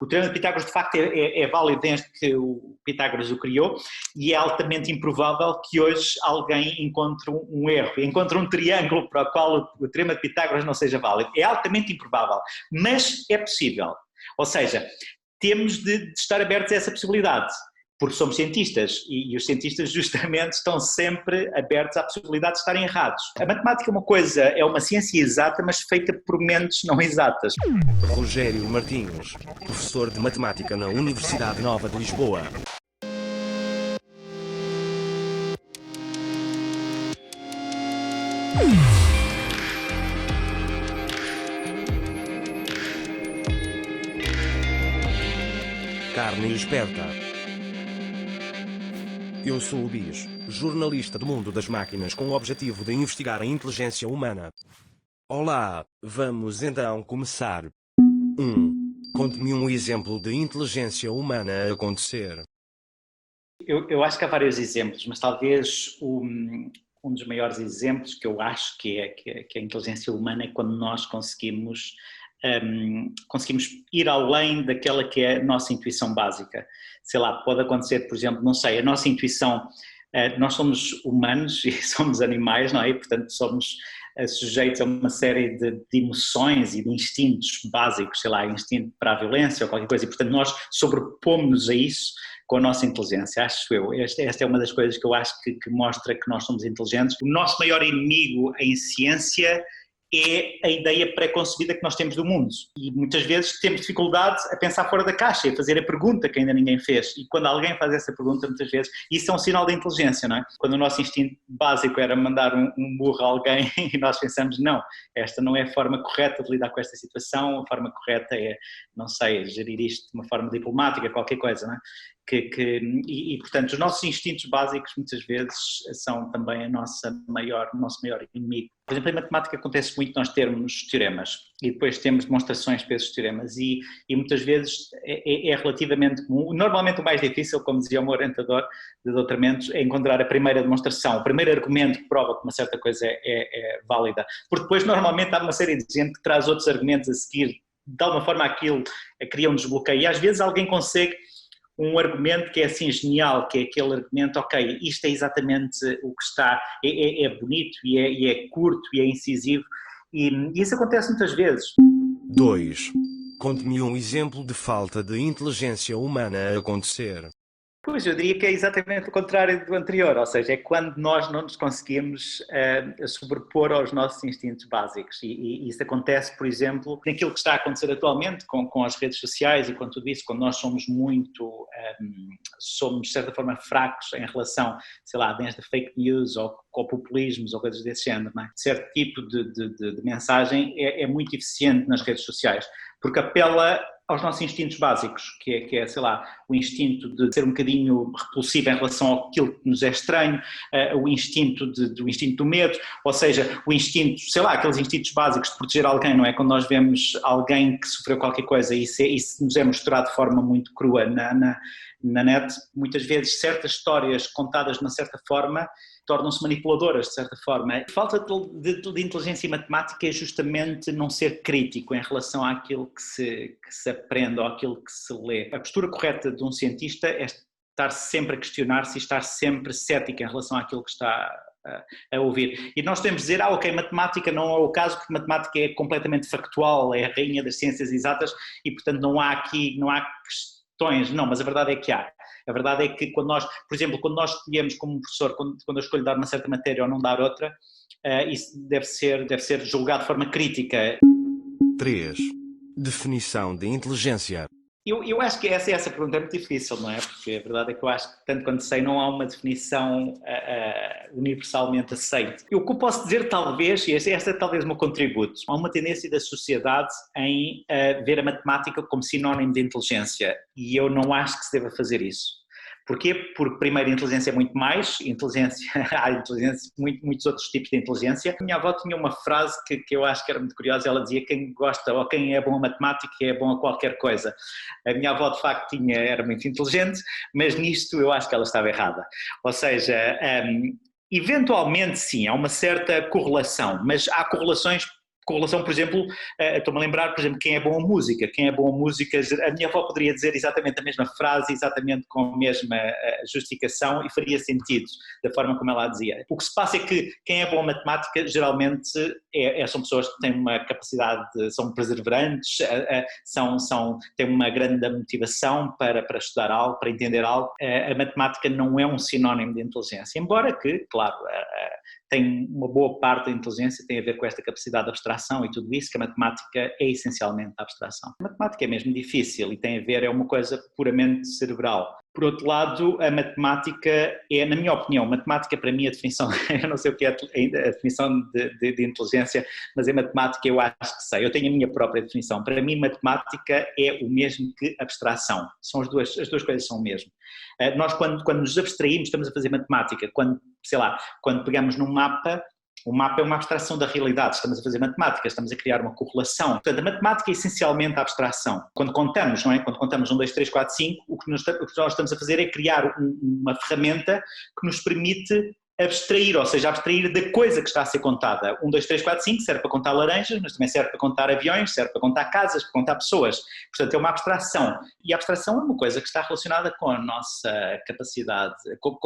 O Teorema de Pitágoras, de facto, é válido desde que o Pitágoras o criou e é altamente improvável que hoje alguém encontre um erro, encontre um triângulo para o qual o Teorema de Pitágoras não seja válido. É altamente improvável, mas é possível. Ou seja, temos de estar abertos a essa possibilidade, porque somos cientistas e os cientistas justamente estão sempre abertos à possibilidade de estarem errados. A matemática é uma ciência exata, mas feita por mentes não exatas. Rogério Martins, professor de matemática na Universidade Nova de Lisboa. Carne esperta. Eu sou o Bis, jornalista do mundo das máquinas com o objetivo de investigar a inteligência humana. Olá, vamos então começar. 1. Conte-me um exemplo de inteligência humana a acontecer. Eu acho que há vários exemplos, mas talvez um dos maiores exemplos que eu acho que a inteligência humana é quando nós conseguimos ir além daquela que é a nossa intuição básica. Sei lá, pode acontecer, por exemplo, não sei, a nossa intuição, nós somos humanos e somos animais, não é? E, portanto, somos sujeitos a uma série de emoções e de instintos básicos, sei lá, instinto para a violência ou qualquer coisa, e, portanto, nós sobrepomos-nos a isso com a nossa inteligência, acho eu. Esta é uma das coisas que eu acho que mostra que nós somos inteligentes. O nosso maior inimigo em ciência é a ideia pré-concebida que nós temos do mundo e muitas vezes temos dificuldade a pensar fora da caixa e a fazer a pergunta que ainda ninguém fez, e quando alguém faz essa pergunta muitas vezes, isso é um sinal de inteligência, não é? Quando o nosso instinto básico era mandar um burro a alguém e nós pensamos, não, esta não é a forma correta de lidar com esta situação, a forma correta é, não sei, gerir isto de uma forma diplomática, qualquer coisa, não é? Portanto, os nossos instintos básicos muitas vezes são também o nosso maior inimigo. Por exemplo, em matemática acontece muito nós termos teoremas e depois temos demonstrações para esses teoremas e muitas vezes é relativamente comum. Normalmente o mais difícil, como dizia o meu orientador de doutoramentos, é encontrar a primeira demonstração, o primeiro argumento que prova que uma certa coisa é válida, porque depois normalmente há uma série de gente que traz outros argumentos a seguir, de alguma forma aquilo cria um desbloqueio e às vezes alguém consegue um argumento que é assim genial, que é aquele argumento, ok, isto é exatamente o que está, é bonito e é curto e é incisivo e isso acontece muitas vezes. 2. Conte-me um exemplo de falta de inteligência humana a acontecer. Pois, eu diria que é exatamente o contrário do anterior, ou seja, é quando nós não nos conseguimos sobrepor aos nossos instintos básicos e isso acontece, por exemplo, naquilo que está a acontecer atualmente com as redes sociais e com tudo isso, quando nós somos somos de certa forma fracos em relação, sei lá, desde fake news ou populismos ou coisas desse género, não é? Certo tipo de mensagem é muito eficiente nas redes sociais, porque apela aos nossos instintos básicos, que é, sei lá, o instinto de ser um bocadinho repulsivo em relação àquilo que nos é estranho, o instinto do medo, ou seja, o instinto, sei lá, aqueles instintos básicos de proteger alguém, não é? Quando nós vemos alguém que sofreu qualquer coisa e isso nos é mostrado de forma muito crua na net, muitas vezes certas histórias contadas de uma certa forma tornam-se manipuladoras, de certa forma. A falta de inteligência matemática é justamente não ser crítico em relação àquilo que se aprende ou àquilo que se lê. A postura correta de um cientista é estar sempre a questionar-se e estar sempre cético em relação àquilo que está a ouvir. E nós temos de dizer, ok, matemática não é o caso, porque matemática é completamente factual, é a rainha das ciências exatas e, portanto, não há questões. Não, mas a verdade é que há. A verdade é que quando nós, por exemplo, quando nós escolhemos como um professor, quando eu escolho dar uma certa matéria ou não dar outra, isso deve ser julgado de forma crítica. 3. Definição de inteligência. Eu acho que essa pergunta é muito difícil, não é? Porque a verdade é que eu acho que, tanto quanto sei, não há uma definição universalmente aceita. O que eu posso dizer, talvez, e este é talvez o meu contributo, há uma tendência da sociedade em ver a matemática como sinónimo de inteligência, e eu não acho que se deva fazer isso. Porquê? Porque, primeiro, a inteligência é muito mais, há muitos outros tipos de inteligência. A minha avó tinha uma frase que eu acho que era muito curiosa, ela dizia: quem gosta ou quem é bom a matemática é bom a qualquer coisa. A minha avó, de facto, era muito inteligente, mas nisto eu acho que ela estava errada. Ou seja, eventualmente sim, há uma certa correlação, mas há correlações com relação, por exemplo, estou-me a lembrar, por exemplo, quem é bom a música, a minha avó poderia dizer exatamente a mesma frase, exatamente com a mesma justificação e faria sentido da forma como ela a dizia. O que se passa é que quem é bom a matemática geralmente são pessoas que têm uma capacidade, são perseverantes, têm uma grande motivação para estudar algo, para entender algo. A matemática não é um sinónimo de inteligência, embora que, claro, tem uma boa parte da inteligência tem a ver com esta capacidade de abstração e tudo isso, que a matemática é essencialmente a abstração. A matemática é mesmo difícil e tem a ver, é uma coisa puramente cerebral. Por outro lado, a matemática na minha opinião, matemática para mim a definição, eu não sei o que é a definição de inteligência, mas em matemática eu acho que sei, eu tenho a minha própria definição. Para mim matemática é o mesmo que abstração, as duas coisas são o mesmo. Nós quando nos abstraímos estamos a fazer matemática, quando pegamos num mapa, o mapa é uma abstração da realidade, estamos a fazer matemática, estamos a criar uma correlação. Portanto, a matemática é essencialmente a abstração. Quando contamos, não é? Quando contamos 1, 2, 3, 4, 5, o que nós estamos a fazer é criar uma ferramenta que nos permite abstrair, ou seja, abstrair da coisa que está a ser contada. 1, 2, 3, 4, 5 serve para contar laranjas, mas também serve para contar aviões, serve para contar casas, para contar pessoas. Portanto, é uma abstração. E a abstração é uma coisa que está relacionada com a nossa capacidade, com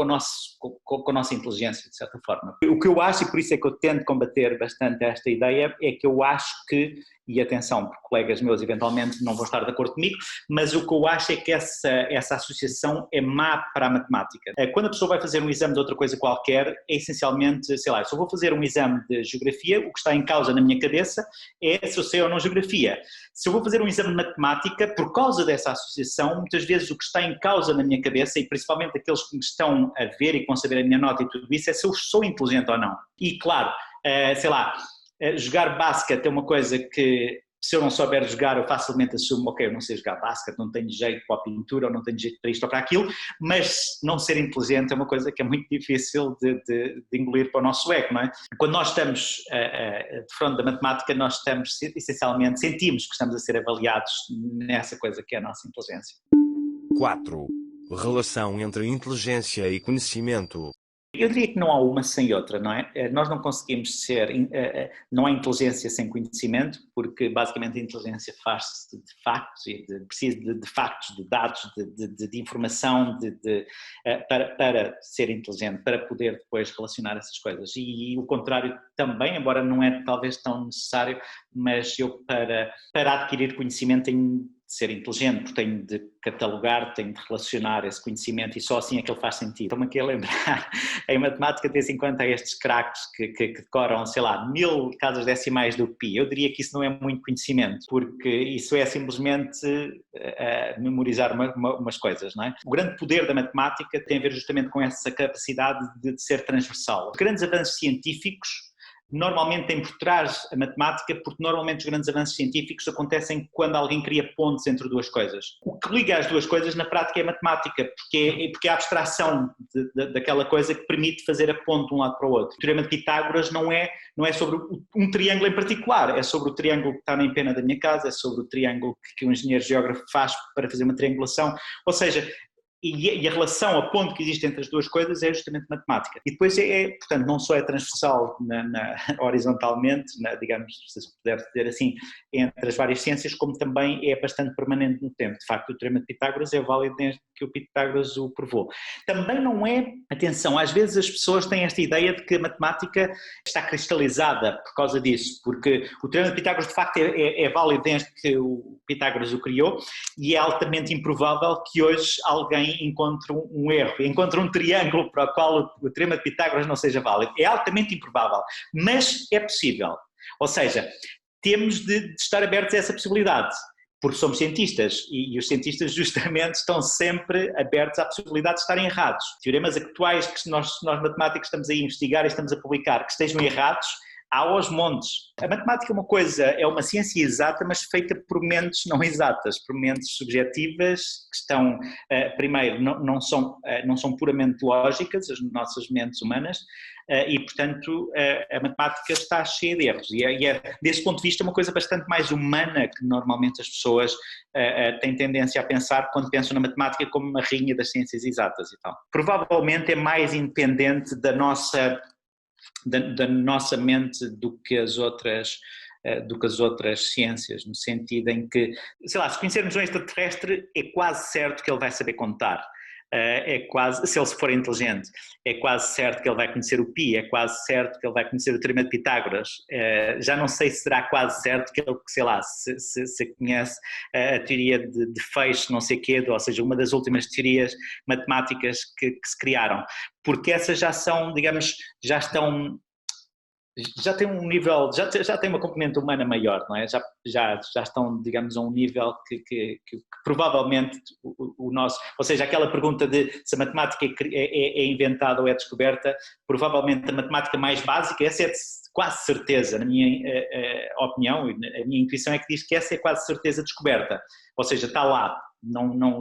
a nossa inteligência, de certa forma. O que eu acho, e por isso é que eu tento combater bastante esta ideia, é que eu acho que, e atenção, porque colegas meus eventualmente não vão estar de acordo comigo, mas o que eu acho é que essa associação é má para a matemática. Quando a pessoa vai fazer um exame de outra coisa qualquer, é essencialmente, se eu vou fazer um exame de geografia, o que está em causa na minha cabeça é se eu sei ou não geografia. Se eu vou fazer um exame de matemática, por causa dessa associação, muitas vezes o que está em causa na minha cabeça, e principalmente aqueles que me estão a ver e que vão saber a minha nota e tudo isso, é se eu sou inteligente ou não. E claro, jogar basquete é uma coisa que, se eu não souber jogar, eu facilmente assumo, ok, eu não sei jogar basquete, não tenho jeito para a pintura, ou não tenho jeito para isto ou para aquilo, mas não ser inteligente é uma coisa que é muito difícil de engolir para o nosso ego, não é? Quando nós estamos de fronte da matemática, nós estamos, essencialmente, sentimos que estamos a ser avaliados nessa coisa que é a nossa inteligência. 4. Relação entre inteligência e conhecimento. Eu diria que não há uma sem outra, não é? Nós não conseguimos não há inteligência sem conhecimento, porque basicamente a inteligência faz-se de factos e precisa de factos, de dados, de informação para ser inteligente, para poder depois relacionar essas coisas. E o contrário também, embora não é talvez tão necessário, mas eu para adquirir conhecimento tenho de ser inteligente, porque tenho de catalogar, tenho de relacionar esse conhecimento e só assim é que ele faz sentido. Estou-me aqui a lembrar, em matemática de vez em quando há estes craques que decoram, 1000 casas decimais do pi. Eu diria que isso não é muito conhecimento, porque isso é simplesmente memorizar umas coisas, não é? O grande poder da matemática tem a ver justamente com essa capacidade de ser transversal. Os grandes avanços científicos normalmente tem por trás a matemática, porque normalmente os grandes avanços científicos acontecem quando alguém cria pontes entre duas coisas. O que liga as duas coisas na prática é a matemática, porque é a abstração daquela coisa que permite fazer a ponte de um lado para o outro. O teorema de Pitágoras não é sobre um triângulo em particular, é sobre o triângulo que está na empena da minha casa, é sobre o triângulo que um engenheiro geógrafo faz para fazer uma triangulação, ou seja, e a relação, a ponte que existe entre as duas coisas é justamente matemática. E depois portanto, não só é transversal horizontalmente, digamos, se puder dizer assim, entre as várias ciências, como também é bastante permanente no tempo. De facto, o teorema de Pitágoras é válido desde que o Pitágoras o provou. Também não é, atenção, às vezes as pessoas têm esta ideia de que a matemática está cristalizada por causa disso, porque o teorema de Pitágoras de facto é válido desde que o Pitágoras o criou e é altamente improvável que hoje alguém encontre um erro, encontre um triângulo para o qual o teorema de Pitágoras não seja válido. É altamente improvável, mas é possível. Ou seja, temos de estar abertos a essa possibilidade, porque somos cientistas e os cientistas justamente estão sempre abertos à possibilidade de estarem errados. Teoremas atuais que nós matemáticos estamos a investigar e estamos a publicar que estejam errados, há aos montes. A matemática é uma ciência exata, mas feita por mentes não exatas, por mentes subjetivas que estão, primeiro, não são puramente lógicas, as nossas mentes humanas, e, portanto, a matemática está cheia de erros. E desse ponto de vista, uma coisa bastante mais humana que normalmente as pessoas têm tendência a pensar quando pensam na matemática como uma rainha das ciências exatas e tal. Provavelmente é mais independente da nossa mente do que as outras do que as outras ciências, no sentido em que, sei lá, se conhecermos um extraterrestre é quase certo que ele vai saber contar. É quase, se ele for inteligente, é quase certo que ele vai conhecer o pi, é quase certo que ele vai conhecer o teorema de Pitágoras. Já não sei se será quase certo que ele, sei lá, se conhece a teoria de feixe, não sei o quê, ou seja, uma das últimas teorias matemáticas que se criaram, porque essas já são, digamos, já tem um nível, já tem uma componente humana maior, não é? Já estão, digamos, a um nível que provavelmente o nosso, ou seja, aquela pergunta de se a matemática é inventada ou é descoberta, provavelmente a matemática mais básica, essa é de quase certeza, na minha opinião, a minha intuição é que diz que essa é quase certeza descoberta, ou seja, está lá,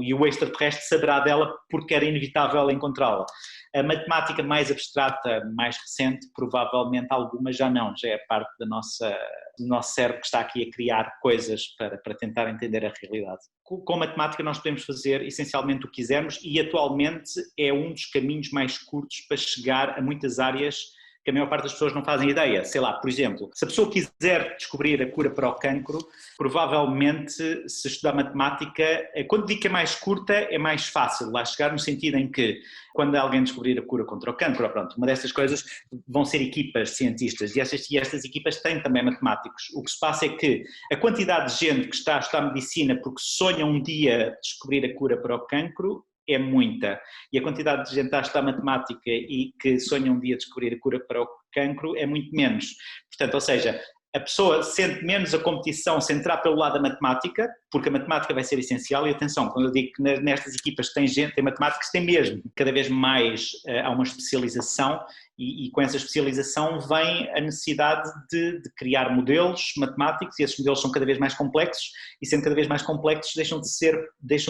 e o extraterrestre saberá dela porque era inevitável encontrá-la. A matemática mais abstrata, mais recente, provavelmente alguma já não, já é parte do nosso cérebro que está aqui a criar coisas para tentar entender a realidade. Com a matemática nós podemos fazer essencialmente o que quisermos e atualmente é um dos caminhos mais curtos para chegar a muitas áreas que a maior parte das pessoas não fazem ideia. Sei lá, por exemplo, se a pessoa quiser descobrir a cura para o cancro, provavelmente, se estudar matemática, quando digo que é mais curta, é mais fácil lá chegar, no sentido em que, quando alguém descobrir a cura contra o cancro, pronto, uma destas coisas vão ser equipas de cientistas, e estas equipas têm também matemáticos. O que se passa é que a quantidade de gente que está a estudar medicina porque sonha um dia descobrir a cura para o cancro é muita, e a quantidade de gente que está a estudar matemática e que sonha um dia descobrir a cura para o cancro é muito menos. Portanto, ou seja, a pessoa sente menos a competição se entrar pelo lado da matemática, porque a matemática vai ser essencial, e atenção, quando eu digo que nestas equipas tem gente, tem matemáticos, tem mesmo, cada vez mais há uma especialização, e com essa especialização vem a necessidade de criar modelos matemáticos, e esses modelos são cada vez mais complexos, e sendo cada vez mais complexos deixam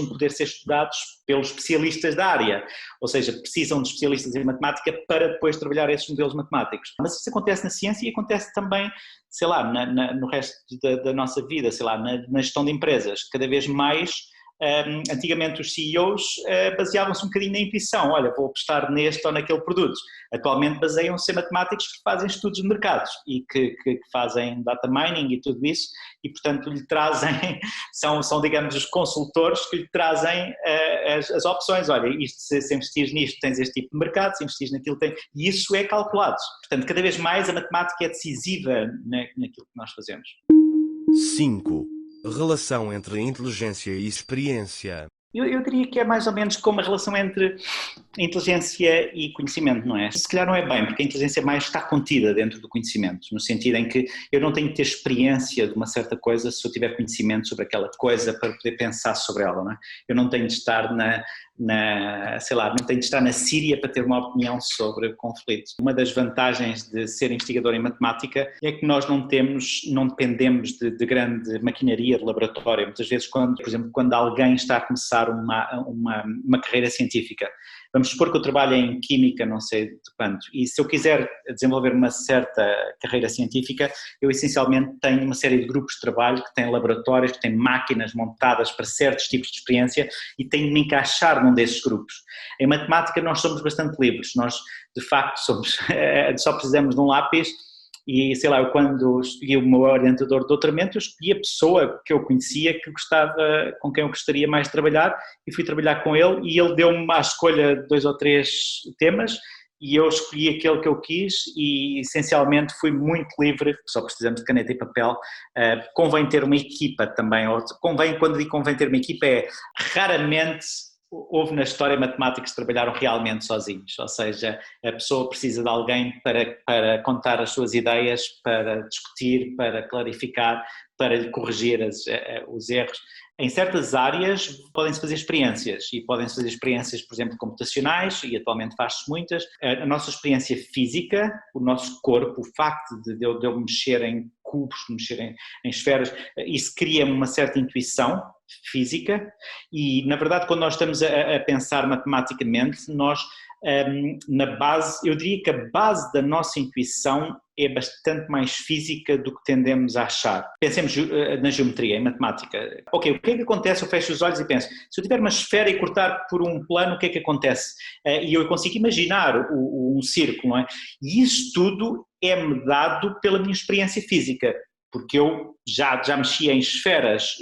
de poder ser estudados pelos especialistas da área, ou seja, precisam de especialistas em matemática para depois trabalhar esses modelos matemáticos. Mas isso acontece na ciência e acontece também, sei lá, no resto da nossa vida, sei lá, na gestão de empresas, cada vez mais. Antigamente os CEOs baseavam-se um bocadinho na intuição, olha, vou apostar neste ou naquele produto. Atualmente baseiam-se em matemáticos que fazem estudos de mercados e que fazem data mining e tudo isso, e portanto lhe trazem, são digamos os consultores que lhe trazem as opções, olha, isto, se investires nisto tens este tipo de mercado, se investires naquilo tem, e isso é calculado. Portanto, cada vez mais a matemática é decisiva naquilo que nós fazemos. 5. Relação entre inteligência e experiência. Eu diria que é mais ou menos como a relação entre inteligência e conhecimento, não é? Se calhar não é bem, porque a inteligência mais está contida dentro do conhecimento, no sentido em que eu não tenho que ter experiência de uma certa coisa se eu tiver conhecimento sobre aquela coisa para poder pensar sobre ela, não é? Eu não tenho de estar sei lá, não tenho de estar na Síria para ter uma opinião sobre o conflito. Uma das vantagens de ser investigador em matemática é que nós não dependemos de grande maquinaria de laboratório. Muitas vezes, por exemplo, quando alguém está a começar uma carreira científica, vamos supor que eu trabalho em química, não sei de quanto, e se eu quiser desenvolver uma certa carreira científica, eu essencialmente tenho uma série de grupos de trabalho que têm laboratórios, que têm máquinas montadas para certos tipos de experiência e tenho de me encaixar num desses grupos. Em matemática nós somos bastante livres, nós de facto só precisamos de um lápis. E sei lá, eu quando escolhi o meu orientador de doutoramento, eu escolhi a pessoa que eu conhecia, com quem eu gostaria mais de trabalhar, e fui trabalhar com ele, e ele deu-me à escolha 2 ou 3 temas, e eu escolhi aquele que eu quis, e essencialmente fui muito livre, só precisamos de caneta e papel. Convém ter uma equipa também, quando digo convém ter uma equipa raramente houve na história matemáticos que trabalharam realmente sozinhos, ou seja, a pessoa precisa de alguém para contar as suas ideias, para discutir, para clarificar, para lhe corrigir os erros. Em certas áreas podem-se fazer experiências, e podem-se fazer experiências, por exemplo, computacionais, e atualmente faz-se muitas. A nossa experiência física, o nosso corpo, o facto de eu mexer em cubos, mexer em esferas, isso cria uma certa intuição física, e na verdade quando nós estamos a pensar matematicamente, nós na base, eu diria que a base da nossa intuição é bastante mais física do que tendemos a achar. Pensemos na geometria, em matemática. Ok, o que é que acontece? Eu fecho os olhos e penso, se eu tiver uma esfera e cortar por um plano, o que é que acontece? E eu consigo imaginar um círculo, não é? E isso tudo é-me dado pela minha experiência física. porque eu já mexi em esferas,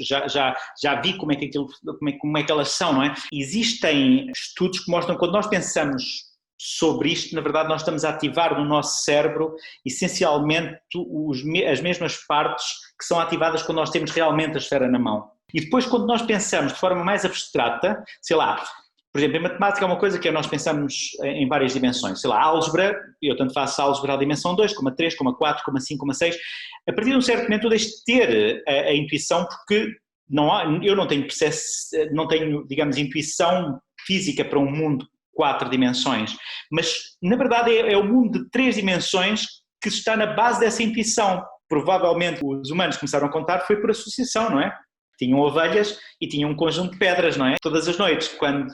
já vi como é que elas são, não é? Existem estudos que mostram que quando nós pensamos sobre isto, na verdade nós estamos a ativar no nosso cérebro essencialmente as mesmas partes que são ativadas quando nós temos realmente a esfera na mão. E depois quando nós pensamos de forma mais abstrata, sei lá, por exemplo, em matemática é uma coisa que nós pensamos em várias dimensões, sei lá, álgebra, eu tanto faço álgebra à dimensão 2, como a 3, como a 4, como a 5, como a 6, a partir de um certo momento eu deixo de ter a intuição porque eu não tenho, digamos, intuição física para um mundo 4 dimensões, mas na verdade é o mundo de 3 dimensões que está na base dessa intuição. Provavelmente os humanos começaram a contar foi por associação, não é? Tinham ovelhas e tinham um conjunto de pedras, não é? Todas as noites, quando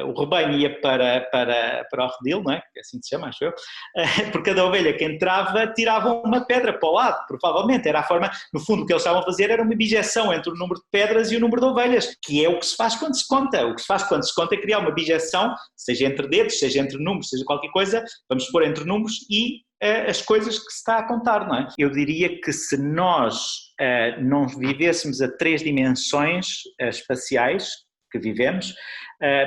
o rebanho ia para o redil, não é? Que assim se chama, acho eu. Por cada ovelha que entrava, tiravam uma pedra para o lado, provavelmente. Era a forma, no fundo, o que eles estavam a fazer era uma bijeção entre o número de pedras e o número de ovelhas, que é o que se faz quando se conta. O que se faz quando se conta é criar uma bijeção, seja entre dedos, seja entre números, seja qualquer coisa, vamos pôr entre números e as coisas que se está a contar, não é? Eu diria que se nós não vivêssemos a 3 dimensões espaciais que vivemos,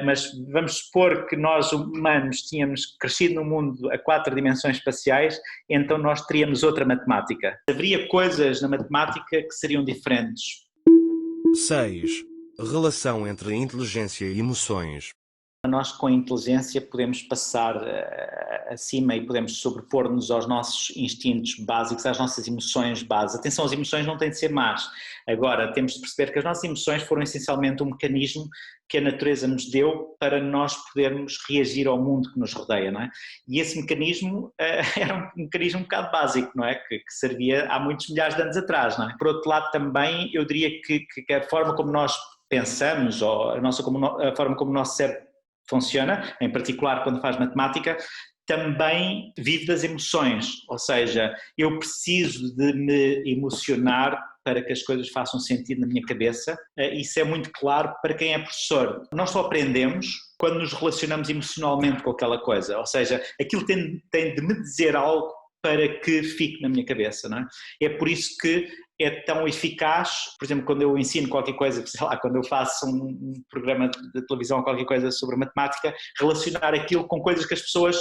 mas vamos supor que nós humanos tínhamos crescido no mundo a 4 dimensões espaciais, então nós teríamos outra matemática. Haveria coisas na matemática que seriam diferentes. 6. Relação entre inteligência e emoções. Nós com a inteligência podemos passar acima e podemos sobrepor-nos aos nossos instintos básicos, às nossas emoções básicas. Atenção, as emoções não têm de ser más. Agora, temos de perceber que as nossas emoções foram essencialmente um mecanismo que a natureza nos deu para nós podermos reagir ao mundo que nos rodeia, não é? E esse mecanismo era um mecanismo um bocado básico, não é? Que servia há muitos milhares de anos atrás, não é? Por outro lado, também, eu diria que a forma como nós pensamos, ou a forma como o nosso cérebro funciona, em particular quando faz matemática, também vive das emoções, ou seja, eu preciso de me emocionar para que as coisas façam sentido na minha cabeça. Isso é muito claro para quem é professor. Nós só aprendemos quando nos relacionamos emocionalmente com aquela coisa, ou seja, aquilo tem de me dizer algo para que fique na minha cabeça, não é? É por isso que é tão eficaz, por exemplo, quando eu ensino qualquer coisa, sei lá, quando eu faço um programa de televisão ou qualquer coisa sobre matemática, relacionar aquilo com coisas que as pessoas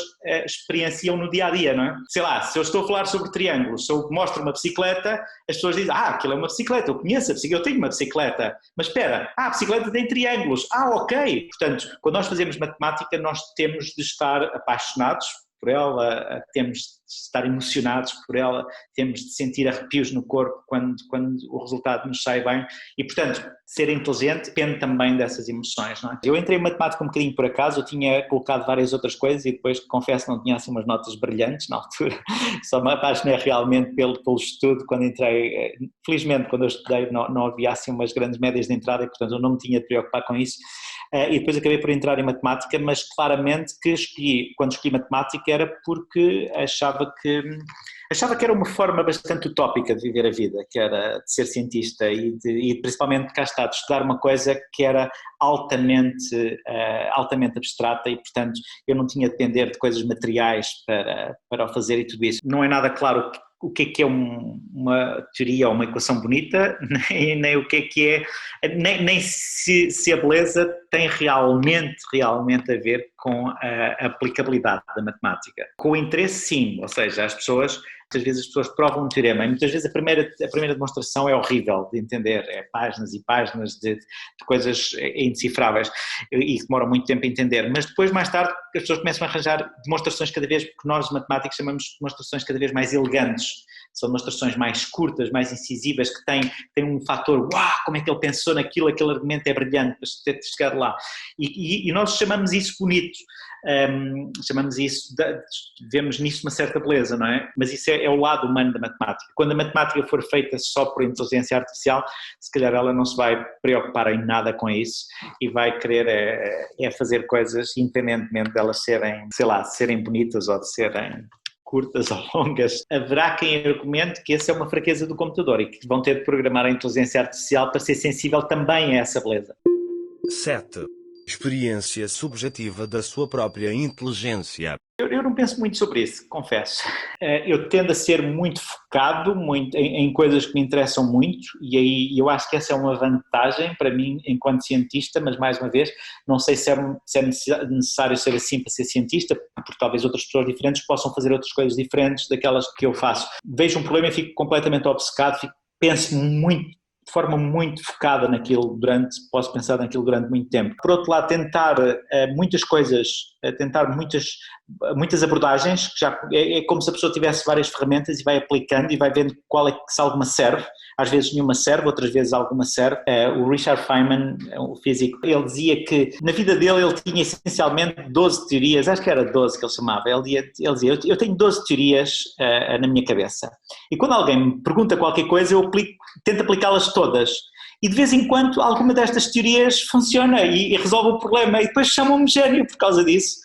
experienciam no dia-a-dia, não é? Sei lá, se eu estou a falar sobre triângulos, se eu mostro uma bicicleta, as pessoas dizem, aquilo é uma bicicleta, eu conheço a bicicleta, eu tenho uma bicicleta, mas espera, a bicicleta tem triângulos, ok. Portanto, quando nós fazemos matemática, nós temos de estar apaixonados por ela, temos de estar emocionados por ela, temos de sentir arrepios no corpo quando o resultado nos sai bem e, portanto, ser inteligente depende também dessas emoções, não é? Eu entrei em matemática um bocadinho por acaso, eu tinha colocado várias outras coisas e depois, confesso, não tinha assim umas notas brilhantes na altura, só me apaixonei realmente pelo estudo quando entrei. Felizmente, quando eu estudei não havia assim umas grandes médias de entrada e, portanto, eu não me tinha de preocupar com isso. E depois acabei por entrar em matemática, mas claramente que quando escolhi matemática era porque achava que era uma forma bastante utópica de viver a vida, que era de ser cientista e principalmente, cá está, de estudar uma coisa que era altamente abstrata e, portanto, eu não tinha de depender de coisas materiais para o fazer e tudo isso. Não é nada claro o que é uma teoria ou uma equação bonita, nem o que é, nem se a beleza tem realmente a ver com a aplicabilidade da matemática. Com o interesse, sim, ou seja, muitas vezes as pessoas provam um teorema e muitas vezes a primeira demonstração é horrível de entender, é páginas e páginas de coisas indecifráveis e demoram muito tempo a entender, mas depois, mais tarde, as pessoas começam a arranjar demonstrações cada vez, porque nós matemáticos chamamos de demonstrações cada vez mais elegantes, são demonstrações mais curtas, mais incisivas, que têm um fator, como é que ele pensou naquilo, aquele argumento é brilhante para ter chegado lá, e nós chamamos isso bonito. Chamamos isso, vemos nisso uma certa beleza, não é? Mas isso é o lado humano da matemática. Quando a matemática for feita só por inteligência artificial, se calhar ela não se vai preocupar em nada com isso e vai querer fazer coisas independentemente de elas serem bonitas ou de serem curtas ou longas. Haverá quem argumente que essa é uma fraqueza do computador e que vão ter de programar a inteligência artificial para ser sensível também a essa beleza. 7. Experiência subjetiva da sua própria inteligência. Eu não penso muito sobre isso, confesso. Eu tendo a ser muito focado em coisas que me interessam muito, e aí eu acho que essa é uma vantagem para mim enquanto cientista, mas mais uma vez, não sei se é necessário ser assim para ser cientista, porque talvez outras pessoas diferentes possam fazer outras coisas diferentes daquelas que eu faço. Vejo um problema e fico completamente obcecado, penso muito, de forma muito focada naquilo posso pensar naquilo durante muito tempo. Por outro lado, tentar muitas coisas, tentar muitas abordagens, que já é como se a pessoa tivesse várias ferramentas e vai aplicando e vai vendo qual é que se alguma serve. Às vezes nenhuma serve, outras vezes alguma serve. O Richard Feynman, o físico, ele dizia que na vida dele ele tinha essencialmente 12 teorias, acho que era 12 que ele chamava, ele dizia, eu tenho 12 teorias na minha cabeça. E quando alguém me pergunta qualquer coisa, eu tento aplicá-las todas. E de vez em quando alguma destas teorias funciona e resolve o problema e depois chamam-me gênio por causa disso.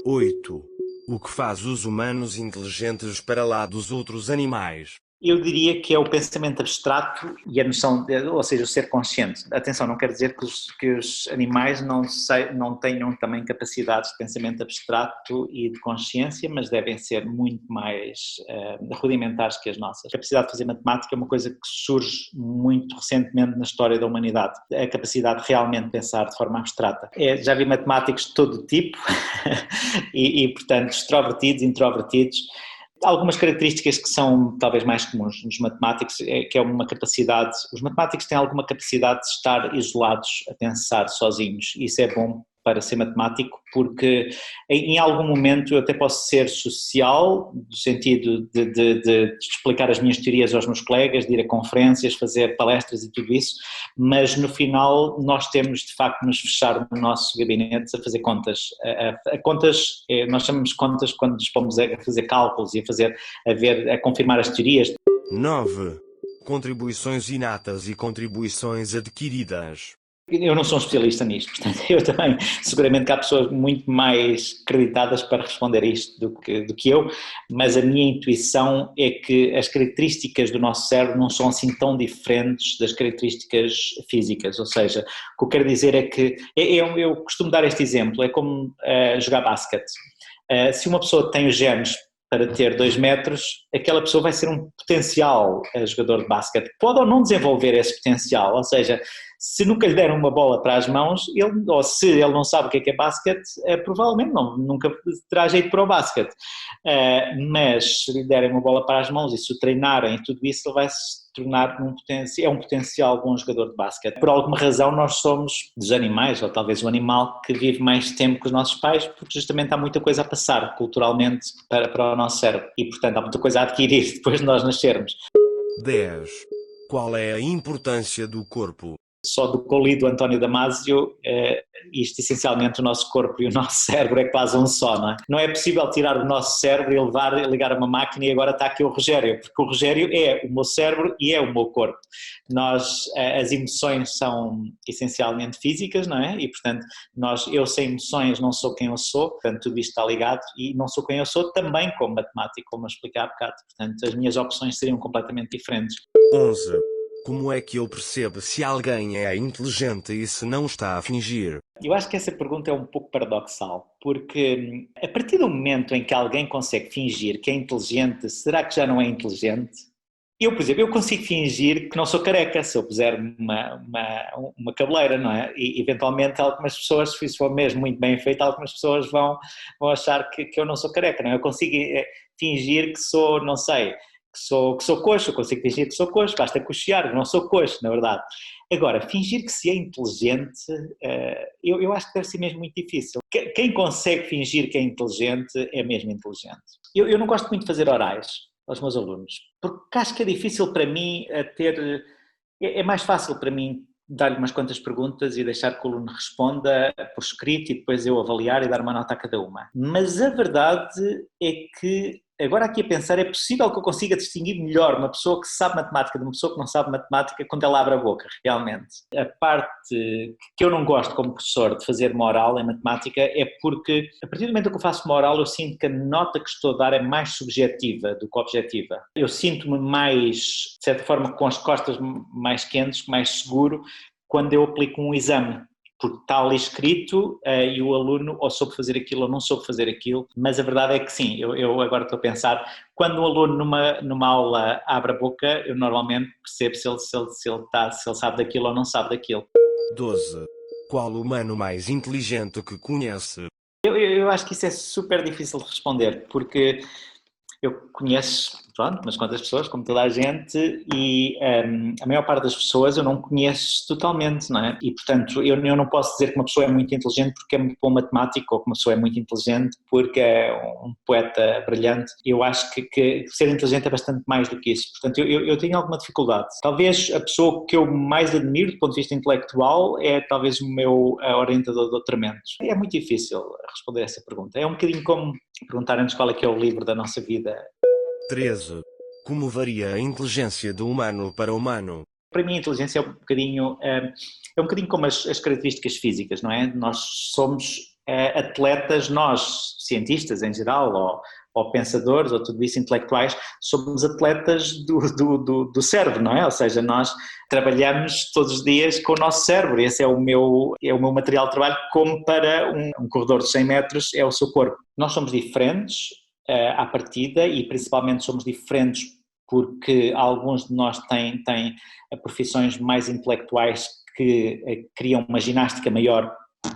8. O que faz os humanos inteligentes para lá dos outros animais? Eu diria que é o pensamento abstrato e a noção, ou seja, o ser consciente. Atenção, não quer dizer que os animais não tenham também capacidades de pensamento abstrato e de consciência, mas devem ser muito mais rudimentares que as nossas. A capacidade de fazer matemática é uma coisa que surge muito recentemente na história da humanidade. A capacidade de realmente pensar de forma abstrata. Já vi matemáticos de todo tipo portanto, extrovertidos, introvertidos. Algumas características que são talvez mais comuns nos matemáticos que é uma capacidade, os matemáticos têm alguma capacidade de estar isolados a pensar sozinhos, isso é bom para ser matemático porque em algum momento eu até posso ser social, no sentido de explicar as minhas teorias aos meus colegas, de ir a conferências, fazer palestras e tudo isso, mas no final nós temos de facto de nos fechar no nosso gabinete a fazer contas. Contas, nós chamamos contas quando dispomos a fazer cálculos e a confirmar as teorias. 9. Contribuições inatas e contribuições adquiridas. Eu não sou um especialista nisto, portanto, eu também, seguramente que há pessoas muito mais acreditadas para responder a isto do que eu, mas a minha intuição é que as características do nosso cérebro não são assim tão diferentes das características físicas, ou seja, o que eu quero dizer é que, eu costumo dar este exemplo, é como jogar basquete. Se uma pessoa tem os genes para ter 2 metros, aquela pessoa vai ser um potencial jogador de basquete. Pode ou não desenvolver esse potencial, ou seja, se nunca lhe deram uma bola para as mãos, ou se ele não sabe o que é basquete, provavelmente nunca terá jeito para o basquete. Mas se lhe derem uma bola para as mãos e se o treinarem e tudo isso, ele vai se tornar um potencial bom jogador de basquete. Por alguma razão nós somos dos animais, ou talvez o animal que vive mais tempo que os nossos pais, porque justamente há muita coisa a passar culturalmente para o nosso cérebro e portanto há muita coisa a adquirir depois de nós nascermos. 10. Qual é a importância do corpo? Só do que eu li do António Damasio, isto essencialmente o nosso corpo e o nosso cérebro é quase um só, não é? Não é possível tirar o nosso cérebro e ligar a uma máquina e agora está aqui o Rogério, porque o Rogério é o meu cérebro e é o meu corpo. As emoções são essencialmente físicas, não é? E portanto, eu sem emoções não sou quem eu sou, portanto tudo isto está ligado e não sou quem eu sou também como matemático, como eu expliquei há bocado, portanto as minhas opções seriam completamente diferentes. 11. Como é que eu percebo se alguém é inteligente e se não está a fingir? Eu acho que essa pergunta é um pouco paradoxal, porque a partir do momento em que alguém consegue fingir que é inteligente, será que já não é inteligente? Eu, por exemplo, eu consigo fingir que não sou careca se eu puser uma cabeleira, não é? E eventualmente algumas pessoas, se isso for mesmo muito bem feito, algumas pessoas vão achar que eu não sou careca, não é? Eu consigo fingir que sou, não sei, que sou coxo, eu consigo fingir que sou coxo, basta coxear, não sou coxo, na verdade. Agora, fingir que se é inteligente, eu acho que deve ser mesmo muito difícil. Quem consegue fingir que é inteligente é mesmo inteligente. Eu não gosto muito de fazer orais aos meus alunos, porque acho que é difícil para mim é mais fácil para mim dar-lhe umas quantas perguntas e deixar que o aluno responda por escrito e depois eu avaliar e dar uma nota a cada uma. Mas a verdade é que, agora aqui a pensar, é possível que eu consiga distinguir melhor uma pessoa que sabe matemática de uma pessoa que não sabe matemática quando ela abre a boca, realmente. A parte que eu não gosto como professor de fazer uma oral em matemática é porque, a partir do momento que eu faço uma oral, eu sinto que a nota que estou a dar é mais subjetiva do que objetiva. Eu sinto-me mais, de certa forma, com as costas mais quentes, mais seguro, quando eu aplico um exame. porque está ali escrito e o aluno ou soube fazer aquilo ou não soube fazer aquilo, mas a verdade é que sim, eu agora estou a pensar, quando um aluno numa aula abre a boca, eu normalmente percebo se ele sabe daquilo ou não sabe daquilo. 12. Qual o humano mais inteligente que conhece? Eu acho que isso é super difícil de responder, porque eu conheço, pronto, umas quantas pessoas, como toda a gente, e a maior parte das pessoas eu não conheço totalmente, não é? E, portanto, eu não posso dizer que uma pessoa é muito inteligente porque é muito bom matemático, ou que uma pessoa é muito inteligente porque é um poeta brilhante. Eu acho que ser inteligente é bastante mais do que isso. Portanto, eu tenho alguma dificuldade. Talvez a pessoa que eu mais admiro do ponto de vista intelectual é talvez o meu orientador de doutoramento. É muito difícil responder essa pergunta. É um bocadinho como perguntarem-nos qual é que é o livro da nossa vida. 13. Como varia a inteligência do humano para humano? Para mim a inteligência é um bocadinho como as características físicas, não é? Nós somos atletas, nós, cientistas em geral, ou pensadores, ou tudo isso, intelectuais, somos atletas do cérebro, não é? Ou seja, nós trabalhamos todos os dias com o nosso cérebro, esse é o meu material de trabalho, como para um corredor de 100 metros é o seu corpo. Nós somos diferentes à partida e principalmente somos diferentes porque alguns de nós têm profissões mais intelectuais que criam uma ginástica maior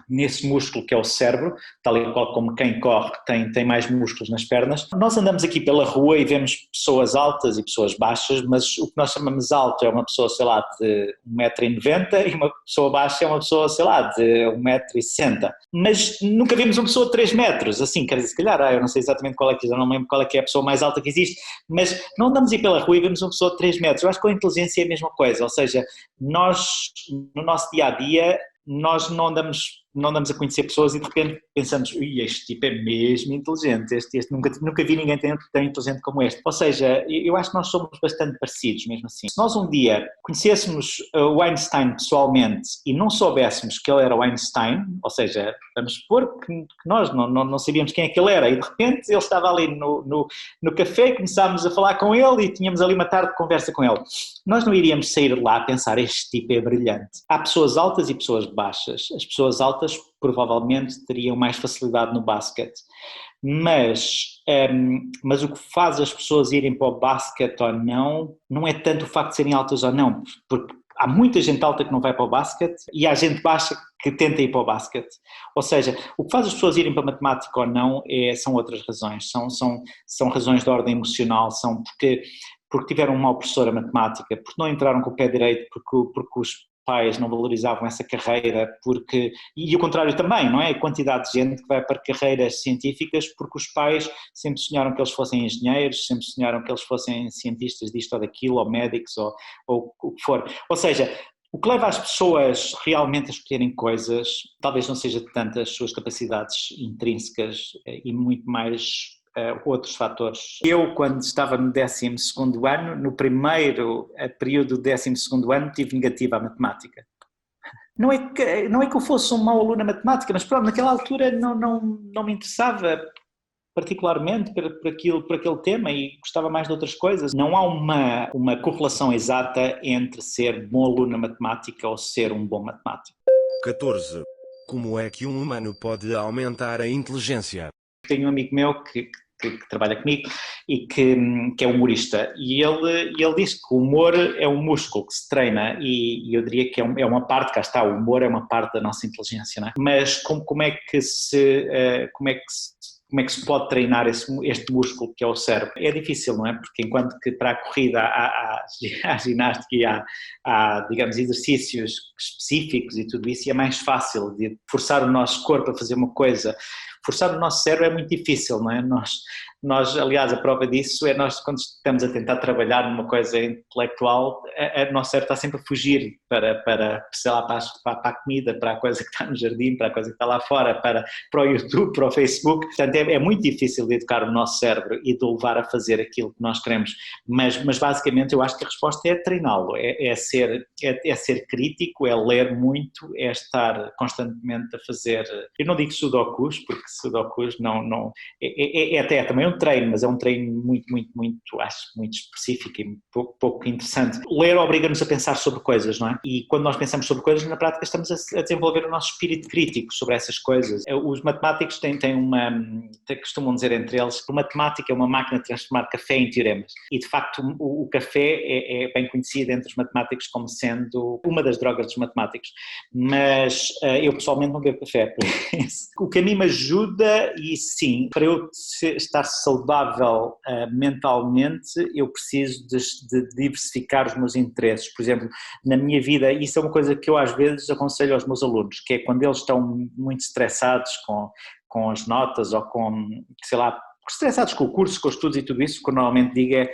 nesse músculo que é o cérebro, tal e qual como quem corre tem mais músculos nas pernas. Nós andamos aqui pela rua e vemos pessoas altas e pessoas baixas, mas o que nós chamamos alto é uma pessoa, sei lá, de 1,90 m e uma pessoa baixa é uma pessoa, sei lá, de 1,60 m. Mas nunca vimos uma pessoa de 3 metros, assim, quer dizer, se calhar, eu não sei exatamente qual é que é, eu não lembro qual é que é a pessoa mais alta que existe, mas não andamos aí pela rua e vemos uma pessoa de 3 metros. Eu acho que com a inteligência é a mesma coisa, ou seja, nós, no nosso dia-a-dia, nós não andamos a conhecer pessoas e de repente pensamos, ui, este tipo é mesmo inteligente, este nunca vi ninguém tão inteligente como este. Ou seja, eu acho que nós somos bastante parecidos mesmo assim. Se nós um dia conhecêssemos o Einstein pessoalmente e não soubéssemos que ele era o Einstein, ou seja, vamos supor que nós não sabíamos quem é que ele era e de repente ele estava ali no café e começámos a falar com ele e tínhamos ali uma tarde de conversa com ele. Nós não iríamos sair de lá a pensar, este tipo é brilhante. Há pessoas altas e pessoas baixas. As pessoas altas provavelmente teriam mais facilidade no basquete, mas o que faz as pessoas irem para o basquete ou não é tanto o facto de serem altas ou não, porque há muita gente alta que não vai para o basquete e há gente baixa que tenta ir para o basquete. Ou seja, o que faz as pessoas irem para a matemática ou não são outras razões, são razões de ordem emocional, são porque tiveram uma professora matemática, porque não entraram com o pé direito, porque os pais não valorizavam essa carreira, e o contrário também, não é? A quantidade de gente que vai para carreiras científicas porque os pais sempre sonharam que eles fossem engenheiros, sempre sonharam que eles fossem cientistas disto ou daquilo, ou médicos, ou o que for. Ou seja, o que leva as pessoas realmente a escolherem coisas, talvez não seja tanto as suas capacidades intrínsecas e muito mais outros fatores. Eu, quando estava no 12º ano, no primeiro período do 12º ano, tive negativa à matemática. Não é que eu fosse um mau aluno na matemática, mas pronto, naquela altura não me interessava particularmente por aquele tema e gostava mais de outras coisas. Não há uma correlação exata entre ser bom aluno na matemática ou ser um bom matemático. 14. Como é que um humano pode aumentar a inteligência? Tenho um amigo meu que trabalha comigo e que é humorista e ele diz que o humor é um músculo que se treina e eu diria que é uma parte, cá está, o humor é uma parte da nossa inteligência, não é? Mas como é que se pode treinar este músculo que é o cérebro? É difícil, não é? Porque enquanto que para a corrida há ginástica e há, digamos, exercícios específicos e tudo isso, e é mais fácil de forçar o nosso corpo a fazer uma coisa. Forçar o nosso cérebro é muito difícil, não é? Nós, aliás, a prova disso é nós, quando estamos a tentar trabalhar numa coisa intelectual, o nosso cérebro está sempre a fugir sei lá, para a comida, para a coisa que está no jardim, para a coisa que está lá fora, para o YouTube, para o Facebook. Portanto, é muito difícil de educar o nosso cérebro e de o levar a fazer aquilo que nós queremos. Mas basicamente, eu acho que a resposta é treiná-lo, é ser crítico, é ler muito, é estar constantemente a fazer. Eu não digo sudokus, porque sudokus não é até também um meu treino, mas é um treino muito, acho muito específico e pouco interessante. Ler obriga-nos a pensar sobre coisas, não é? E quando nós pensamos sobre coisas, na prática estamos a desenvolver o nosso espírito crítico sobre essas coisas. Os matemáticos costumam dizer entre eles que a matemática é uma máquina de transformar café em teoremas. E, de facto, o café é bem conhecido entre os matemáticos como sendo uma das drogas dos matemáticos. Mas eu, pessoalmente, não bebo café, por isso. O que a mim me ajuda, e sim, para eu estar saudável mentalmente, eu preciso de diversificar os meus interesses. Por exemplo, na minha vida, isso é uma coisa que eu às vezes aconselho aos meus alunos, que é quando eles estão muito estressados com as notas ou sei lá, estressados com o curso, com os estudos e tudo isso, o que eu normalmente digo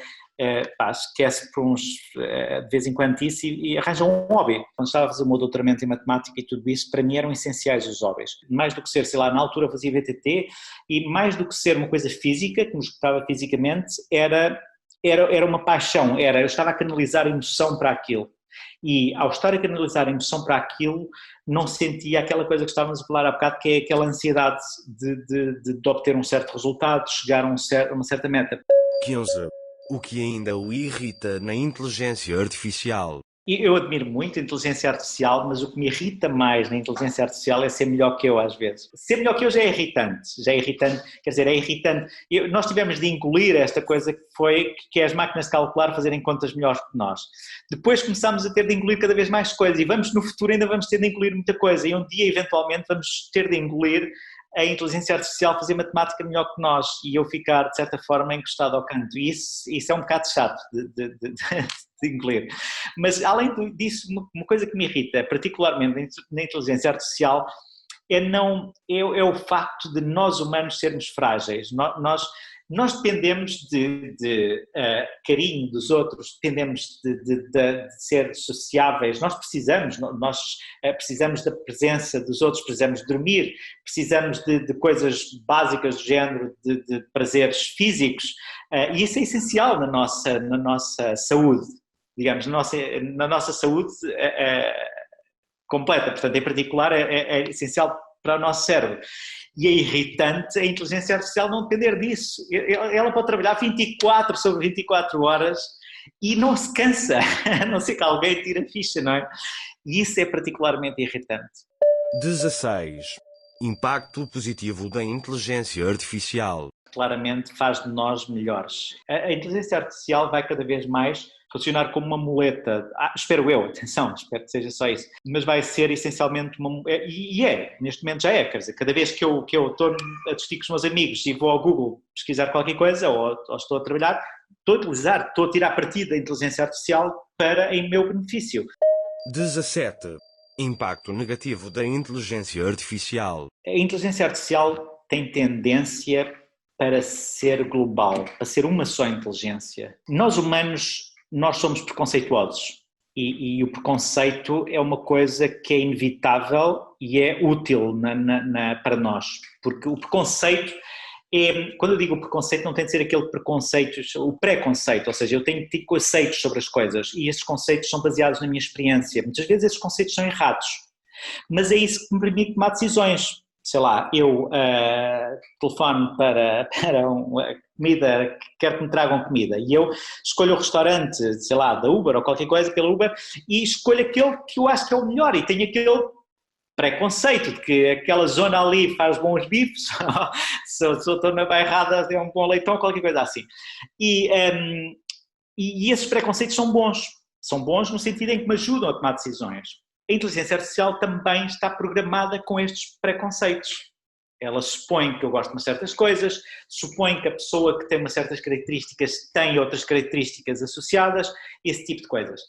esquece por de vez em quando isso e arranja um hobby. Quando estava a fazer o meu doutoramento em matemática e tudo isso, para mim eram essenciais os hobbies. Mais do que ser, sei lá, na altura fazia VTT e mais do que ser uma coisa física, que me esgotava fisicamente, era uma paixão, eu estava a canalizar emoção para aquilo. E ao estar a canalizar a emoção para aquilo, não sentia aquela coisa que estávamos a falar há bocado, que é aquela ansiedade de obter um certo resultado, de chegar a uma certa meta. 15. O que ainda o irrita na inteligência artificial? Eu admiro muito a inteligência artificial, mas o que me irrita mais na inteligência artificial é ser melhor que eu às vezes. Ser melhor que eu já é irritante, quer dizer, é irritante. Nós tivemos de engolir esta coisa que é as máquinas de calcular fazerem contas melhores que nós. Depois começámos a ter de engolir cada vez mais coisas e no futuro ainda vamos ter de engolir muita coisa e um dia eventualmente vamos ter de engolir a inteligência artificial fazer matemática melhor que nós e eu ficar, de certa forma, encostado ao canto. E isso é um bocado chato de engolir. Mas, além disso, uma coisa que me irrita, particularmente na inteligência artificial, é o facto de nós humanos sermos frágeis. Nós dependemos de carinho dos outros, dependemos de ser sociáveis, nós precisamos da presença dos outros, precisamos de dormir, precisamos de coisas básicas do género, de prazeres físicos, e isso é essencial na nossa saúde, digamos, na nossa saúde completa, portanto, em particular é essencial para o nosso cérebro. E é irritante a inteligência artificial não depender disso. Ela pode trabalhar 24 sobre 24 horas e não se cansa, a não ser que alguém tire a ficha, não é? E isso é particularmente irritante. 16. Impacto positivo da inteligência artificial. Claramente faz de nós melhores. A inteligência artificial vai cada vez mais funcionar como uma muleta, espero eu, atenção, espero que seja só isso, mas vai ser essencialmente neste momento já é, quer dizer, cada vez que eu estou a discutir com os meus amigos e vou ao Google pesquisar qualquer coisa ou estou a trabalhar, estou a tirar partido da inteligência artificial em meu benefício. 17. Impacto negativo da inteligência artificial. A inteligência artificial tem tendência para ser global, para ser uma só inteligência. Nós humanos, nós somos preconceituosos e o preconceito é uma coisa que é inevitável e é útil para nós, porque o preconceito quando eu digo preconceito não tem de ser aquele preconceito, o preconceito, ou seja, eu tenho conceitos sobre as coisas e esses conceitos são baseados na minha experiência. Muitas vezes esses conceitos são errados, mas é isso que me permite tomar decisões. Sei lá, eu telefono para uma comida, quero que me tragam comida e eu escolho o restaurante, sei lá, da Uber ou qualquer coisa pela Uber e escolho aquele que eu acho que é o melhor e tenho aquele preconceito de que aquela zona ali faz bons bifes, se eu estou na bairrada é um bom leitão, qualquer coisa assim. E esses preconceitos são bons no sentido em que me ajudam a tomar decisões. A inteligência artificial também está programada com estes preconceitos. Ela supõe que eu gosto de certas coisas, supõe que a pessoa que tem umas certas características tem outras características associadas, esse tipo de coisas.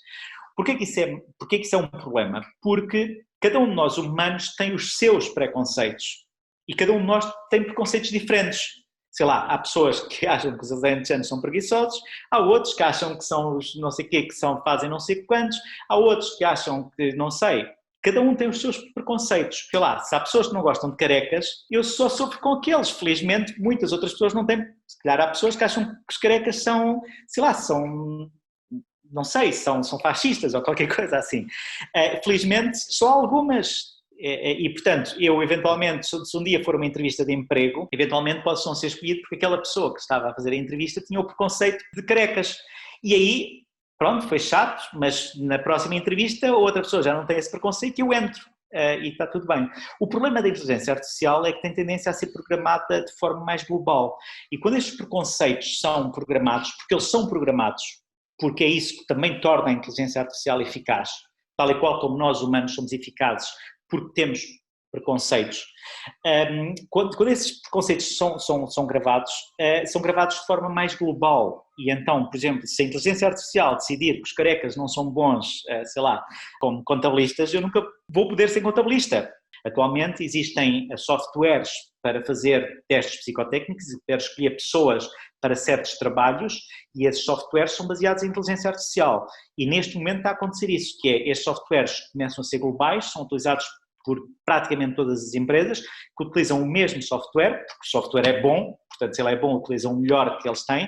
Porquê que isso é um problema? Porque cada um de nós humanos tem os seus preconceitos e cada um de nós tem preconceitos diferentes. Sei lá, há pessoas que acham que os anos são preguiçosos, há outros que acham que são os não sei quê, fazem não sei quantos, há outros que acham que não sei. Cada um tem os seus preconceitos. Sei lá, se há pessoas que não gostam de carecas, eu só sofro com aqueles. Felizmente, muitas outras pessoas não têm. Se calhar há pessoas que acham que os carecas são, sei lá, não sei, são fascistas ou qualquer coisa assim. Felizmente, só algumas. E, portanto, eu eventualmente, se um dia for uma entrevista de emprego, eventualmente posso não ser escolhido porque aquela pessoa que estava a fazer a entrevista tinha o preconceito de carecas. E aí, pronto, foi chato, mas na próxima entrevista outra pessoa já não tem esse preconceito e eu entro. E está tudo bem. O problema da inteligência artificial é que tem tendência a ser programada de forma mais global. E quando estes preconceitos são programados, porque eles são programados, porque é isso que também torna a inteligência artificial eficaz, tal e qual como nós humanos somos eficazes, porque temos preconceitos. Quando esses preconceitos são gravados de forma mais global. E então, por exemplo, se a inteligência artificial decidir que os carecas não são bons, sei lá, como contabilistas, eu nunca vou poder ser contabilista. Atualmente existem softwares para fazer testes psicotécnicos e para escolher pessoas para certos trabalhos e esses softwares são baseados em inteligência artificial. E neste momento está a acontecer isso, que é, estes softwares começam a ser globais, são utilizados por praticamente todas as empresas que utilizam o mesmo software, porque o software é bom, portanto se ele é bom utilizam o melhor que eles têm,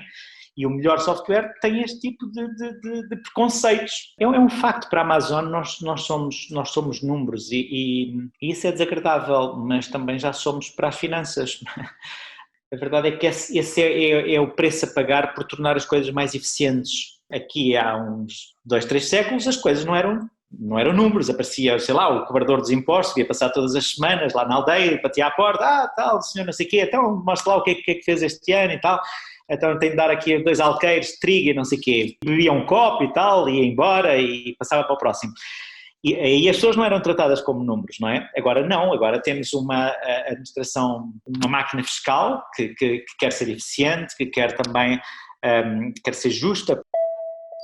e o melhor software tem este tipo de preconceitos. É um facto para a Amazon, nós somos números e isso é desagradável, mas também já somos para as finanças. A verdade é que esse é o preço a pagar por tornar as coisas mais eficientes. Aqui há uns 2, 3 séculos as coisas não eram números, aparecia, sei lá, o cobrador dos impostos, ia passar todas as semanas lá na aldeia, batia à porta, tal, senhor não sei o quê, então mostra lá o que é que fez este ano e tal, então tem de dar aqui 2 alqueires de trigo e não sei o quê, bebia um copo e tal, ia embora e passava para o próximo. E as pessoas não eram tratadas como números, não é? Agora não, agora temos uma administração, uma máquina fiscal que quer ser eficiente, que quer também, quer ser justa.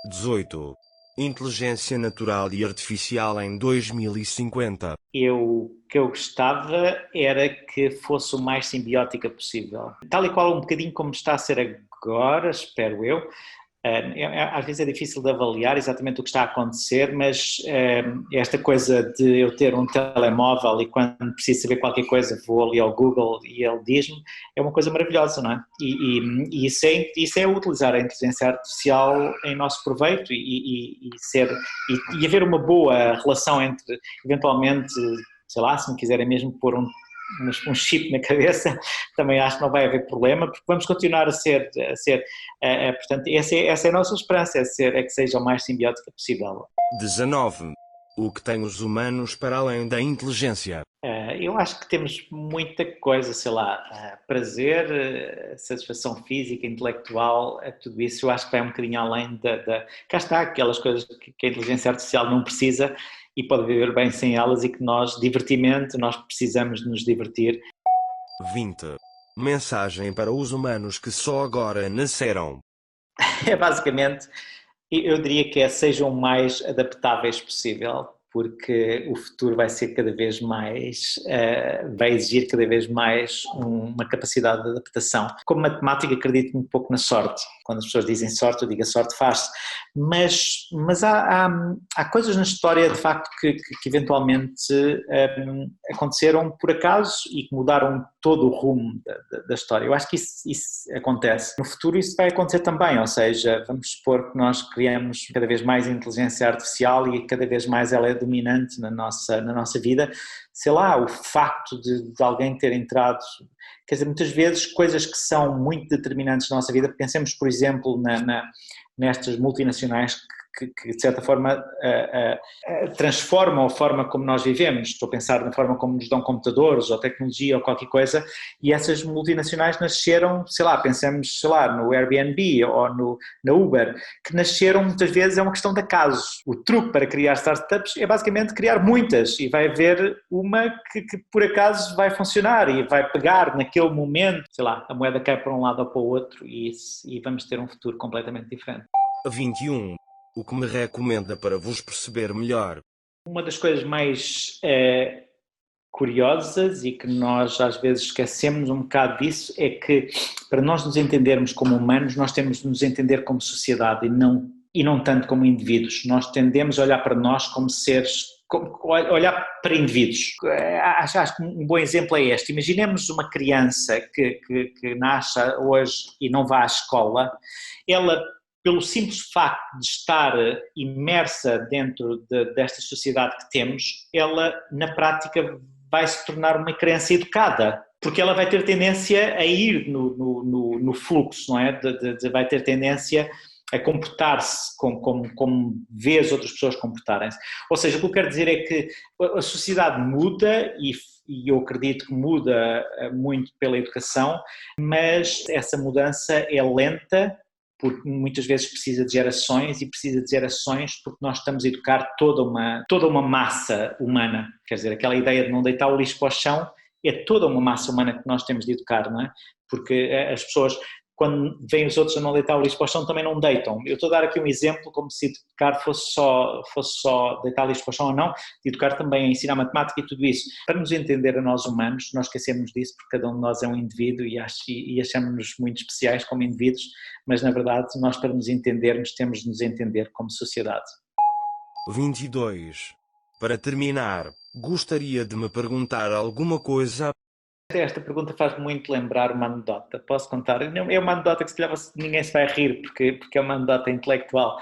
18. Inteligência natural e artificial em 2050. O que eu gostava era que fosse o mais simbiótica possível. Tal e qual um bocadinho como está a ser agora, espero eu. Às vezes é difícil de avaliar exatamente o que está a acontecer, mas esta coisa de eu ter um telemóvel e quando preciso saber qualquer coisa vou ali ao Google e ele diz-me, é uma coisa maravilhosa, não é? E isso é utilizar a inteligência artificial em nosso proveito e haver uma boa relação entre, eventualmente, sei lá, se me quiserem mesmo pôr um chip na cabeça, também acho que não vai haver problema, porque vamos continuar a ser portanto, essa é a nossa esperança, é que seja o mais simbiótica possível. 19. O que tem os humanos para além da inteligência? Eu acho que temos muita coisa, sei lá, prazer, satisfação física, intelectual, tudo isso eu acho que vai um bocadinho além cá está, aquelas coisas que a inteligência artificial não precisa e pode viver bem sem elas e que nós precisamos de nos divertir. 20. Mensagem para os humanos que só agora nasceram. Basicamente, eu diria que sejam o mais adaptáveis possível, porque o futuro vai ser cada vez mais, vai exigir cada vez mais uma capacidade de adaptação. Como matemática acredito um pouco na sorte. Quando as pessoas dizem sorte, eu digo a sorte faz-se. Mas há coisas na história de facto que eventualmente aconteceram por acaso e que mudaram todo o rumo da história. Eu acho que isso acontece. No futuro isso vai acontecer também, ou seja, vamos supor que nós criamos cada vez mais inteligência artificial e cada vez mais ela é dominante na nossa vida. Sei lá, o facto de alguém ter entrado, quer dizer, muitas vezes coisas que são muito determinantes na nossa vida, pensemos por exemplo nestas multinacionais que de certa forma transformam a forma como nós vivemos. Estou a pensar na forma como nos dão computadores ou tecnologia ou qualquer coisa, e essas multinacionais nasceram, sei lá, pensamos, sei lá, no Airbnb ou na Uber, que nasceram muitas vezes é uma questão de acaso. O truque para criar startups é basicamente criar muitas e vai haver uma que por acaso vai funcionar e vai pegar naquele momento, sei lá, a moeda cai para um lado ou para o outro e vamos ter um futuro completamente diferente. 21. O que me recomenda para vos perceber melhor? Uma das coisas mais curiosas e que nós às vezes esquecemos um bocado disso é que para nós nos entendermos como humanos nós temos de nos entender como sociedade e não tanto como indivíduos. Nós tendemos a olhar para nós como seres, olhar para indivíduos. Acho que um bom exemplo é este. Imaginemos uma criança que nasce hoje e não vá à escola. Ela pelo simples facto de estar imersa dentro desta sociedade que temos, ela, na prática, vai se tornar uma criança educada, porque ela vai ter tendência a ir no fluxo, não é? Vai ter tendência a comportar-se como vê as outras pessoas comportarem-se. Ou seja, o que eu quero dizer é que a sociedade muda e eu acredito que muda muito pela educação, mas essa mudança é lenta, porque muitas vezes precisa de gerações, e precisa de gerações porque nós estamos a educar toda uma massa humana. Quer dizer, aquela ideia de não deitar o lixo para o chão é toda uma massa humana que nós temos de educar, não é? Porque as pessoas, quando veem os outros a não deitar o lixo para o chão, também não deitam. Eu estou a dar aqui um exemplo como se educar fosse só deitar lixo para o chão ou não, de educar também a ensinar matemática e tudo isso. Para nos entender a nós humanos, nós esquecemos disso porque cada um de nós é um indivíduo e achamos-nos muito especiais como indivíduos, mas na verdade nós, para nos entendermos, temos de nos entender como sociedade. 22. Para terminar, gostaria de me perguntar alguma coisa. Esta pergunta faz muito lembrar uma anedota. Posso contar? É uma anedota que se calhar ninguém se vai rir, porque é uma anedota intelectual.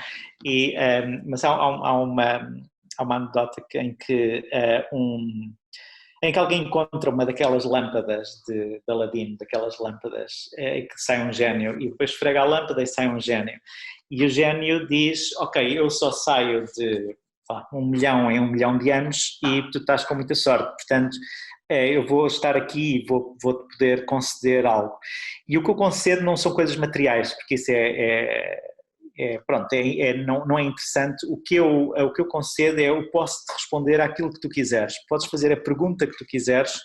Mas há uma anedota em que alguém encontra uma daquelas lâmpadas de Aladino, daquelas lâmpadas que sai um gênio, e depois esfrega a lâmpada e sai um gênio. E o gênio diz, ok, eu só saio de 1 milhão em 1 milhão de anos e tu estás com muita sorte, portanto eu vou estar aqui e vou-te poder conceder algo. E o que eu concedo não são coisas materiais, porque isso não é interessante. O que eu concedo é: eu posso-te responder àquilo que tu quiseres, podes fazer a pergunta que tu quiseres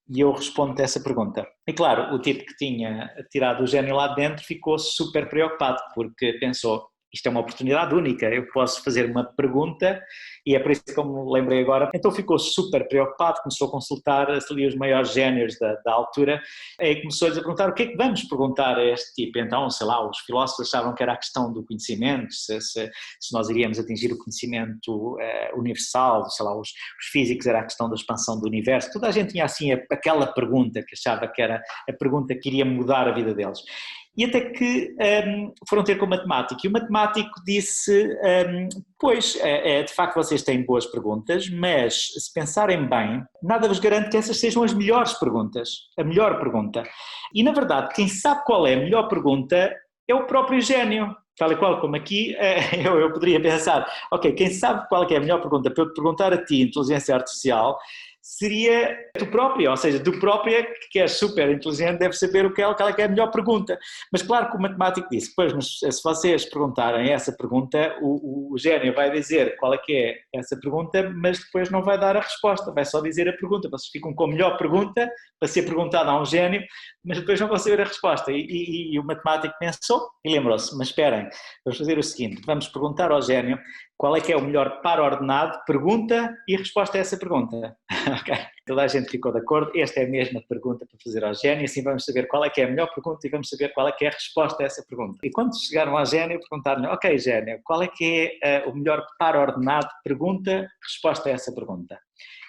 e eu respondo-te essa pergunta. E claro, o tipo que tinha tirado o gênio lá dentro ficou super preocupado, porque pensou, isto é uma oportunidade única, eu posso fazer uma pergunta, e é por isso que eu me lembrei agora. Então ficou super preocupado, começou a consultar ali os maiores génios da altura, e começou-lhes a perguntar: o que é que vamos perguntar a este tipo? Então, sei lá, os filósofos achavam que era a questão do conhecimento, se nós iríamos atingir o conhecimento universal, sei lá, os físicos era a questão da expansão do universo. Toda a gente tinha assim aquela pergunta que achava que era a pergunta que iria mudar a vida deles. E até que foram ter com o matemático, e o matemático disse, pois, de facto vocês têm boas perguntas, mas se pensarem bem, nada vos garante que essas sejam as melhores perguntas, a melhor pergunta. E na verdade, quem sabe qual é a melhor pergunta é o próprio gênio. Tal e qual como aqui, eu poderia pensar, ok, quem sabe qual é a melhor pergunta para eu te perguntar a ti, inteligência artificial, seria tu própria, ou seja, tu própria, que és super inteligente, deve saber qual é que é a melhor pergunta. Mas claro que o matemático disse, pois, mas se vocês perguntarem essa pergunta, o gênio vai dizer qual é que é essa pergunta, mas depois não vai dar a resposta, vai só dizer a pergunta. Vocês ficam com a melhor pergunta para ser perguntada a um gênio, mas depois não vão saber a resposta. E o matemático pensou e lembrou-se, mas esperem, vamos fazer o seguinte, vamos perguntar ao gênio qual é que é o melhor par ordenado, pergunta e resposta a essa pergunta. Okay. Toda a gente ficou de acordo, esta é a mesma pergunta para fazer ao gênio, assim vamos saber qual é que é a melhor pergunta e vamos saber qual é que é a resposta a essa pergunta. E quando chegaram ao gênio, perguntaram-lhe, ok gênio, qual é que é o melhor par ordenado, pergunta, resposta a essa pergunta.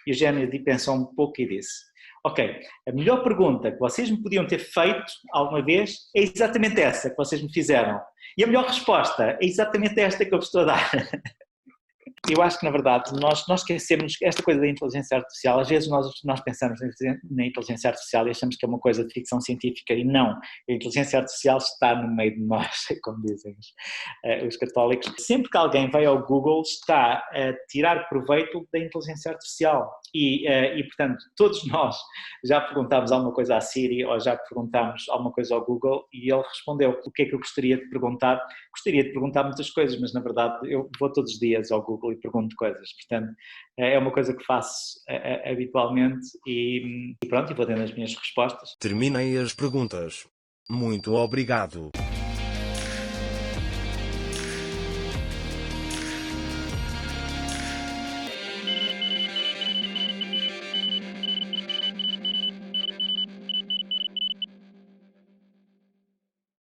E o gênio pensou um pouco e disse, ok, a melhor pergunta que vocês me podiam ter feito alguma vez é exatamente essa que vocês me fizeram. E a melhor resposta é exatamente esta que eu vos estou a dar. Eu acho que, na verdade, nós esquecemos esta coisa da inteligência artificial. Às vezes nós pensamos na inteligência artificial e achamos que é uma coisa de ficção científica, e não. A inteligência artificial está no meio de nós, como dizem os católicos. Sempre que alguém vai ao Google, está a tirar proveito da inteligência artificial. E, portanto, todos nós já perguntámos alguma coisa à Siri ou já perguntámos alguma coisa ao Google e ele respondeu. O que é que eu gostaria de perguntar? Gostaria de perguntar muitas coisas, mas na verdade eu vou todos os dias ao Google e pergunto coisas. Portanto, é uma coisa que faço habitualmente e pronto, e vou tendo as minhas respostas. Terminei as perguntas. Muito obrigado.